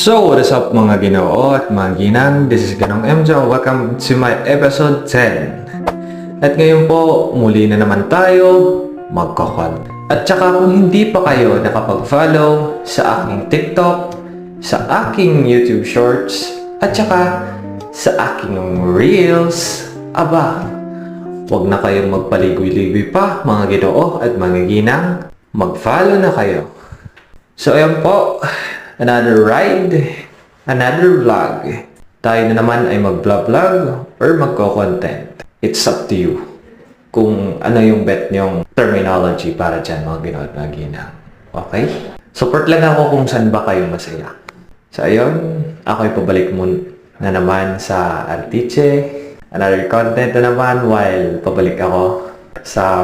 So, what is up mga Ginoo at mga Ginang? This is Ganong MJ. Welcome to my episode 10. At ngayon po, muli na naman tayo magkakon. At saka kung hindi pa kayo nakapag-follow sa aking TikTok, sa aking YouTube Shorts, at saka sa aking Reels, aba, huwag na kayong magpaligoy-ligoy pa mga Ginoo at mga Ginang. Mag-follow na kayo. So, ayan po. Another ride, another vlog. Tayo na naman ay mag-vlog or magko-content. It's up to you kung ano yung bet nyong terminology para dyan mga Ginoo at mga Ginang. Okay? Support lang ako kung saan ba kayo masaya. So ayun, ako'y pabalik mo na naman sa Artiche. Another content na naman while pabalik ako sa